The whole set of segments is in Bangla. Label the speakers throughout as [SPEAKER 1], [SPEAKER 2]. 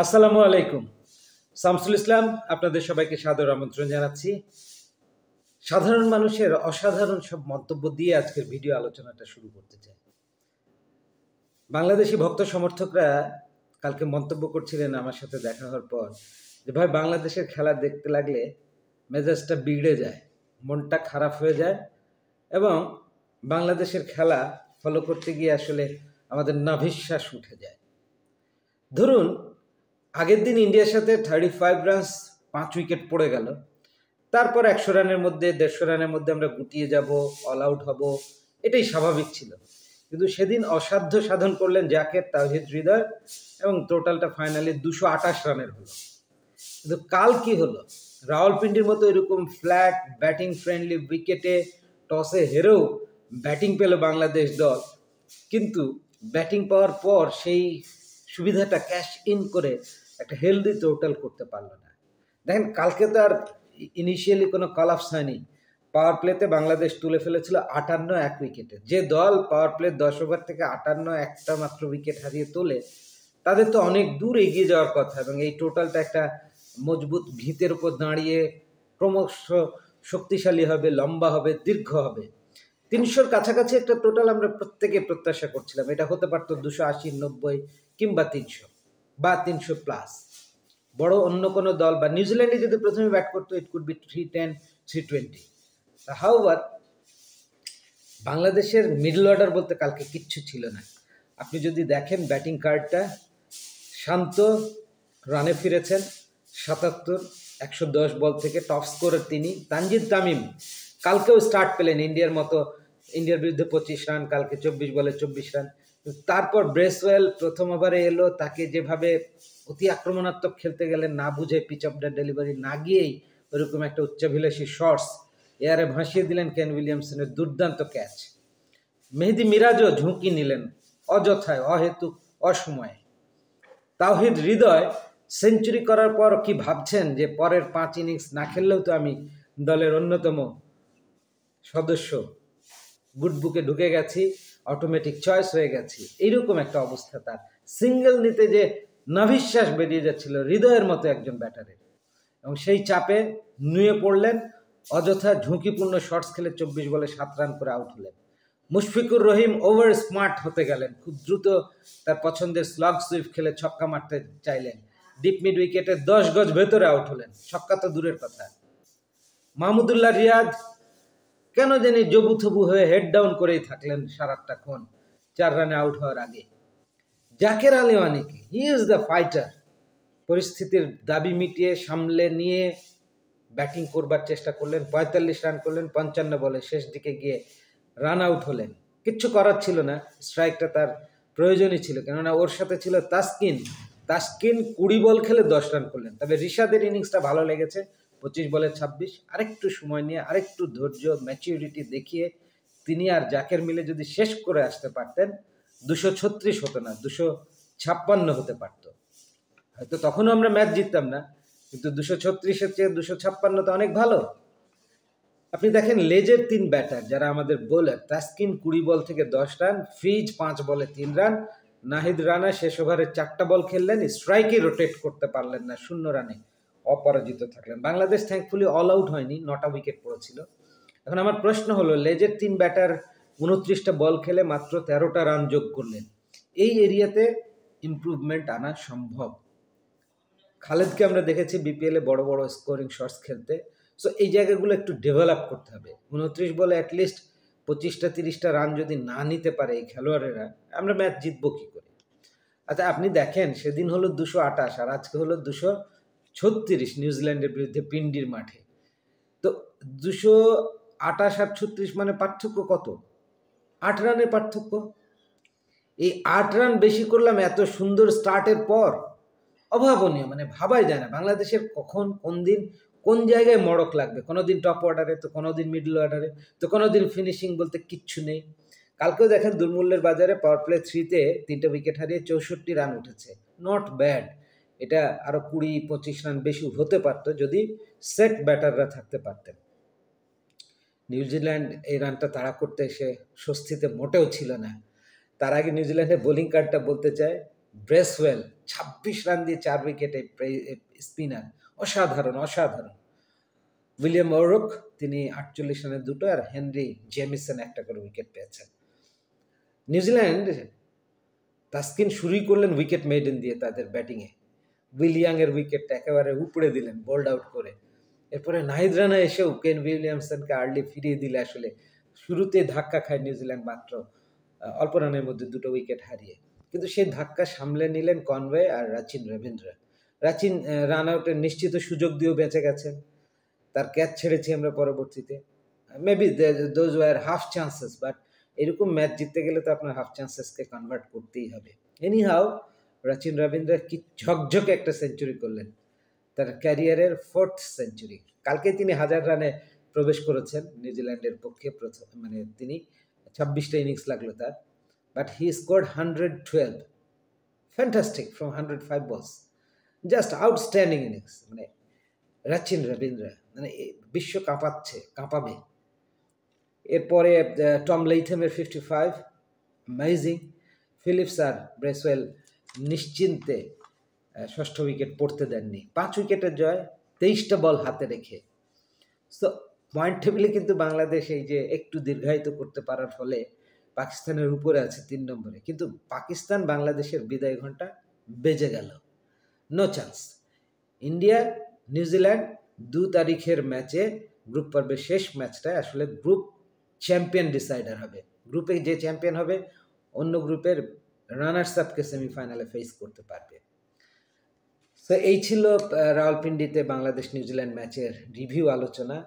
[SPEAKER 1] আসসালামু আলাইকুম। শামসুল ইসলাম আপনাদের সবাইকে সাদর আমন্ত্রণ জানাচ্ছি। সাধারণ মানুষের অসাধারণ সব মন্তব্য দিয়ে আজকের ভিডিও আলোচনাটা শুরু করতে চাই। বাংলাদেশি ভক্ত সমর্থকরা কালকে মন্তব্য করছিলেন আমার সাথে দেখা হওয়ার পর যে ভাই, বাংলাদেশের খেলা দেখতে লাগলে মেজাজটা বিগড়ে যায়, মনটা খারাপ হয়ে যায় এবং বাংলাদেশের খেলা ফলো করতে গিয়ে আসলে আমাদের নাভিশ্বাস উঠে যায়। ধরুন, আগের দিন ইন্ডিয়ার সাথে 35 রানস 5 উইকেট পড়ে গেল, তারপর 100 রানের মধ্যে 150 রানের মধ্যে আমরা গুটিয়ে যাব, অল আউট হব, এটাই স্বাভাবিক ছিল। কিন্তু সেদিন অসাধ্য সাধন করলেন জাকের, তাওহিদ, হৃদয় এবং টোটালটা ফাইনালি 228 রানের হলো। কিন্তু কাল কি হলো? রাওয়ালপিন্ডির মতো এরকম ফ্ল্যাট ব্যাটিং ফ্রেন্ডলি উইকেটে টসে হেরেও ব্যাটিং পেল বাংলাদেশ দল, কিন্তু ব্যাটিং পাওয়ার পর সেই সুবিধাটা ক্যাশ ইন করে একটা হেলদি টোটাল করতে পারলো না। দেখেন, কালকে তো আর ইনিশিয়ালি কোনো কলাপস হয়নি। পাওয়ার প্লেতে বাংলাদেশ তুলে ফেলেছিল 58 উইকেটে। যে দল পাওয়ার প্লে 10 ওভার থেকে 58 মাত্র উইকেট হারিয়ে তোলে, তাদের তো অনেক দূর এগিয়ে যাওয়ার কথা এবং এই টোটালটা একটা মজবুত ভিতের উপর দাঁড়িয়ে ক্রমশ শক্তিশালী হবে, লম্বা হবে, দীর্ঘ হবে। 300-র কাছাকাছি একটা টোটাল আমরা প্রত্যেকে প্রত্যাশা করছিলাম। এটা হতে পারতো 280, 90 কিংবা 300 বা 300 প্লাস। বড় অন্য কোনো দল বা নিউজিল্যান্ডে যদি প্রথমে ব্যাট করতো, ইট কুড বি 310, 320। হাউএভার বাংলাদেশের মিডল অর্ডার বলতে কালকে কিচ্ছু ছিল না। আপনি যদি দেখেন ব্যাটিং কার্ডটা, শান্ত রানে ফিরেছেন 77, 110 বল থেকে টপ স্কোরার তিনি। তানজিদ তামিম কালকেও স্টার্ট পেলেন ইন্ডিয়ার মতো, ইন্ডিয়ার বিরুদ্ধে 25 রান, কালকে 24 বলে 24 রান। তারপর ব্রেসওয়েল প্রথম ওভারে এলো, তাকে যেভাবে অতি আক্রমণাত্মক খেলতে গেলেন, না বুঝে পিচ অফ দ্য ডেলিভারি না গিয়েই ওরকম একটা উচ্চাভিলাষী শর্টস এয়ারে ভাসিয়ে দিলেন কেন উইলিয়ামসনের দুর্দান্ত ক্যাচ। মেহেদি মিরাজও ঝুঁকি নিলেন অযথায়, অহেতুক, অসময়ে। তাওহিদ, হৃদয় সেঞ্চুরি করার পর কি ভাবছেন যে পরের 5 ইনিংস না খেললেও তো আমি দলের অন্যতম সদস্য, গুড বুকে ঢুকে গেছি, অটোমেটিক চয়েস হয়ে গেছি, এইরকম একটা অবস্থা। তার সিঙ্গেল নিতে যে নাভিশ্বাস বেরিয়ে যাচ্ছিল হৃদয়ের মতো একজন ব্যাটারের, এবং সেই চাপে নুয়ে পড়লেন, অযথা ঝুঁকিপূর্ণ শটস খেলে 24 বলে 7 রান করে আউট হলেন। মুশফিকুর রহিম ওভার স্মার্ট হতে গেলেন, খুব দ্রুত তার পছন্দের স্লগ সুইপ খেলে ছক্কা মারতে চাইলেন, ডিপ মিড উইকেটে 10 গজ ভেতরে আউট হলেন, ছক্কা তো দূরের কথা। মাহমুদুল্লাহ রিয়াদ কেন জানি জবুথবু হয়ে হেড ডাউন করেই থাকলেন সারাটাক্ষণ 4 রানে আউট হওয়ার আগে। জাকের আলী অনেকে, হি ইজ দ্য ফাইটার, পরিস্থিতির দাবি মিটিয়ে সামলে নিয়ে ব্যাটিং করবার চেষ্টা করলেন, 45 রান করলেন 55 বলে, শেষ দিকে গিয়ে রান আউট হলেন। কিচ্ছু করার ছিল না, স্ট্রাইকটা তার প্রয়োজনই ছিল, কেননা ওর সাথে ছিল তাসকিন 20 বল খেলে 10 রান করলেন। তবে রিশাদের ইনিংসটা ভালো লেগেছে, 25 বলে 26। আরেকটু সময় নিয়ে, আরেকটু ধৈর্য, ম্যাচিউরিটি দেখিয়ে তিনি আর জাকের মিলে যদি শেষ করে আসতে পারতেন, 236 হতো না, 256 হতে পারত। হয়তো তখনও আমরা ম্যাচ জিততাম না, কিন্তু 236-এর চেয়ে 256 তো অনেক ভালো। আপনি দেখেন লেজের 3 ব্যাটার যারা আমাদের বোলার, তাসকিন 20 বল থেকে 10 রান, ফ্রিজ 5 বলে 3 রান, নাহিদ রানা শেষ ওভারে 4টা বল খেললেন, স্ট্রাইকে রোটেট করতে পারলেন না, 0 রানে অপরাজিত থাকলেন। বাংলাদেশ থ্যাঙ্কফুলি অল আউট হয়নি, 9টা উইকেট পড়েছিল। এখন আমার প্রশ্ন হলো, লেজের 3 ব্যাটার 29টা বল খেলে মাত্র 13টা রান যোগ করলেন। এই এরিয়াতে ইমপ্রুভমেন্ট আনা সম্ভব। খালেদকে আমরা দেখেছি বিপিএলে বড় বড় স্কোরিং শটস খেলতে, সো এই জায়গাগুলো একটু ডেভেলপ করতে হবে। 29 বলে অ্যাটলিস্ট 25-30টা রান যদি না নিতে পারে এই খেলোয়াড়েরা, আমরা ম্যাচ জিতবো কী করে? আচ্ছা, আপনি দেখেন সেদিন হলো 228 আর আজকে হলো 236 নিউজিল্যান্ডের বিরুদ্ধে পিন্ডির মাঠে। তো 228 আর 36 মানে পার্থক্য কত? 8 রানের পার্থক্য। এই 8 রান বেশি করলাম এত সুন্দর স্টার্টের পর, অভাবনীয়, মানে ভাবাই যায় না বাংলাদেশের কখন কোন দিন কোন জায়গায় মড়ক লাগবে। কোনোদিন টপ অর্ডারে, তো কোনোদিন মিডল অর্ডারে, তো কোনোদিন ফিনিশিং বলতে কিচ্ছু নেই। কালকেও দেখেন দুর্মূল্যের বাজারে পাওয়ার প্লে 3-তে 3টে উইকেট হারিয়ে 64 রান উঠেছে, নট ব্যাড। এটা আরও 20-25 রান বেশি হতে পারতো যদি সেট ব্যাটাররা থাকতে পারতেন। নিউজিল্যান্ড এই রানটা তাড়া করতে এসে স্বস্তিতে মোটেও ছিল না। তার আগে নিউজিল্যান্ডের বোলিং কার্ডটা বলতে চায়, ব্রেসওয়েল 26 রান দিয়ে 4 উইকেটে, স্পিনার অসাধারণ অসাধারণ। উইলিয়াম ওরক তিনি 48 রানে 2টো, আর হেনরি জেমিসন 1টা করে উইকেট পেয়েছেন। নিউজিল্যান্ড তাসকিন শুরুই করলেন উইকেট মেডেন দিয়ে তাদের ব্যাটিংয়ে। উইলিয়াংয়ের উইকেটটা একেবারে উপড়ে দিলেন বোল্ড আউট করে। এরপরে নাহিদ রানা এসেও কেন উইলিয়ামসনকে আর্লি ফিরিয়ে দিলে আসলে শুরুতে ধাক্কা খায় নিউজিল্যান্ড মাত্র অল্প রানের মধ্যে 2টো উইকেট হারিয়ে। কিন্তু সেই ধাক্কা সামলে নিলেন কনওয়ে আর রাচিন রবীন্দ্র। রাচিন রান আউটের নিশ্চিত সুযোগ দিয়েও বেঁচে গেছেন, তার ক্যাচ ছেড়েছি আমরা পরবর্তীতে। Maybe those were half chances, but এরকম ম্যাচ জিততে গেলে তো আপনার হাফ চান্সেসকে কনভার্ট করতেই হবে। এনিহাও রাচিন রবীন্দ্র কি ঝকঝকে একটা সেঞ্চুরি করলেন, তার ক্যারিয়ারের 4th সেঞ্চুরি। কালকে তিনি 1000 রানে প্রবেশ করেছেন নিউজিল্যান্ডের পক্ষে, প্রথম মানে তিনি 26টা ইনিংস লাগলো তার, but he scored 112, fantastic from 105 বলস, জাস্ট আউটস্ট্যান্ডিং ইনিংস। মানে রাচিন রবীন্দ্র মানে বিশ্ব কাঁপাচ্ছে, কাঁপাবে। এরপরে টম লেইথমের 55, অ্যামেজিং। ফিলিপস আর ব্রেসওয়েল নিশ্চিন্তে 6ষ্ঠ উইকেট পড়তে দেননি। 5 উইকেটের জয়, 23টা বল হাতে রেখে। সো পয়েন্ট টেবিলে কিন্তু বাংলাদেশ এই যে একটু দীর্ঘায়িত করতে পারার ফলে পাকিস্তানের উপরে আছে 3 নম্বরে, কিন্তু পাকিস্তান বাংলাদেশের বিদায় ঘন্টা বেজে গেল, নো চান্স। ইন্ডিয়া নিউজিল্যান্ড 2 তারিখের ম্যাচে, গ্রুপ পর্বের শেষ ম্যাচটায় আসলে গ্রুপ চ্যাম্পিয়ন ডিসাইডার হবে। গ্রুপে যে চ্যাম্পিয়ন হবে অন্য গ্রুপের রানার্স আপকে সেমিফাইনালে ফেস করতে পারবে। তো এই ছিল রাওয়ালপিন্ডিতে বাংলাদেশ নিউজিল্যান্ড ম্যাচের রিভিউ আলোচনা।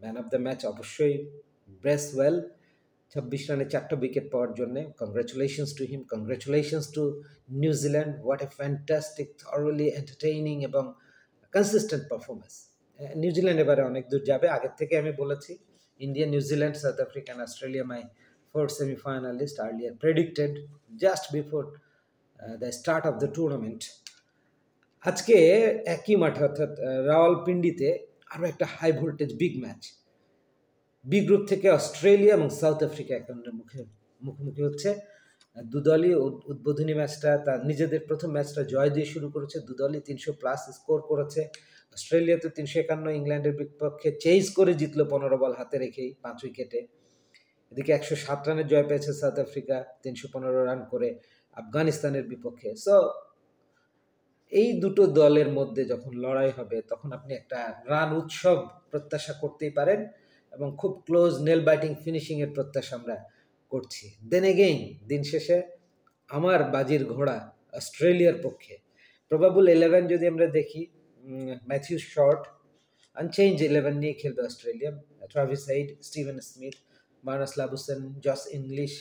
[SPEAKER 1] ম্যান অফ দ্য ম্যাচ অবশ্যই ব্রেসওয়েল, 26 রানে 4টা উইকেট পাওয়ার জন্যে। Congratulations to him, congratulations two New Zealand. What a fantastic, thoroughly entertaining এবং কনসিস্টেন্ট পারফরমেন্স। নিউজিল্যান্ড এবারে অনেক দূর যাবে, আগের থেকে আমি বলেছি। India, New Zealand, south Africa and Australia my 4 semi-finalists earlier predicted just before the start of the tournament. আজকে একই মাঠে অর্থাৎ রাওয়ালপিন্ডিতে আরও একটা high voltage big match. B group থেকে অস্ট্রেলিয়া এবং সাউথ আফ্রিকা এখন মুখোমুখি হচ্ছে। দুদলই উদ্বোধনী ম্যাচটা তার নিজেদের প্রথম ম্যাচটা জয় দিয়ে শুরু করেছে। দুদলই 300+ স্কোর করেছে। অস্ট্রেলিয়া তো 351, ইংল্যান্ডের বিপক্ষে চেজ করে জিতলো 15 বল হাতে রেখেই 5 উইকেটে। এদিকে 107 রানের জয় পেয়েছে সাউথ আফ্রিকা 315 রান করে আফগানিস্তানের বিপক্ষে। সো এই দুটো দলের মধ্যে যখন লড়াই হবে তখন আপনি একটা রান উৎসব প্রত্যাশা করতেই পারেন, এবং খুব ক্লোজ নেল বাইটিং ফিনিশিংয়ের প্রত্যাশা আমরা করছি। দেন এগেইন দিন শেষে আমার বাজির ঘোড়া অস্ট্রেলিয়ার পক্ষে। প্রবাবল 11 যদি আমরা দেখি, ম্যাথিউ শর্ট আনচেঞ্জ 11 নিয়ে খেলবে Australia. Travis Head, Steven Smith, Marnus Labuschagne, Josh Inglis,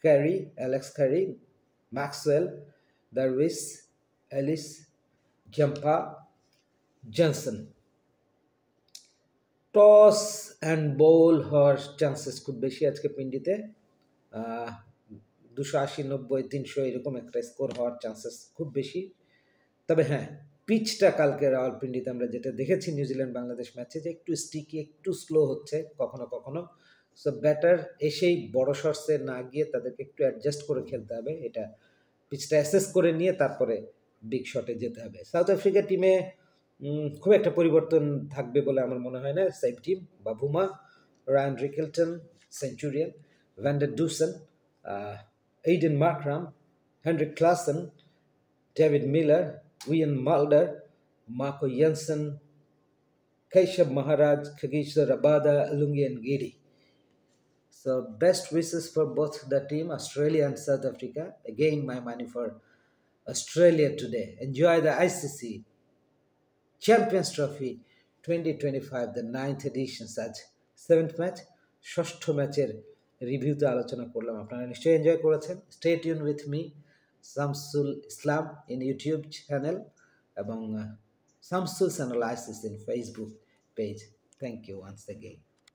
[SPEAKER 1] Carey, Alex Carey, Maxwell, Dwarshuis, Ellis, Zampa, Johnson. Toss and bowl হওয়ার চান্সেস খুব বেশি আজকে পিন্ডিতে। 280, 90, 300 এরকম একটা স্কোর হওয়ার চান্সেস খুব বেশি। তবে হ্যাঁ, পিচটা কালকে রাওয়ালপিন্ডিতে আমরা যেটা দেখেছি নিউজিল্যান্ড বাংলাদেশ ম্যাচে, যে একটু স্টিকি, একটু স্লো হচ্ছে কখনো কখনো। সো ব্যাটার এসেই বড় শর্টসে না গিয়ে তাদেরকে একটু অ্যাডজাস্ট করে খেলতে হবে। এটা পিচটা অ্যাসেস করে নিয়ে তারপরে বিগ শটে যেতে হবে। সাউথ আফ্রিকা টিমে খুব একটা পরিবর্তন থাকবে বলে আমার মনে হয় না। Same team, Bavuma, Ryan Rickelton centurion, van der Dussen, Aiden Markram, Heinrich Klaasen, David Miller, Ian Mulder, Marco Jansen, Keshav Maharaj, Khageshwar Rabada, Lungi and Giri. So best wishes for both the team, Australia and South Africa. Again, my money for Australia today. Enjoy the ICC Champions Trophy 2025, the 9th edition. Such 7th match, 6ষ্ঠ ম্যাচের রিভিউতে আলোচনা করলাম। আপনারা নিশ্চয়ই এনজয় করেছেন। Stay tune with me, Shamsul Islam in YouTube channel এবং Shamsul analysis in Facebook page. Thank you once again.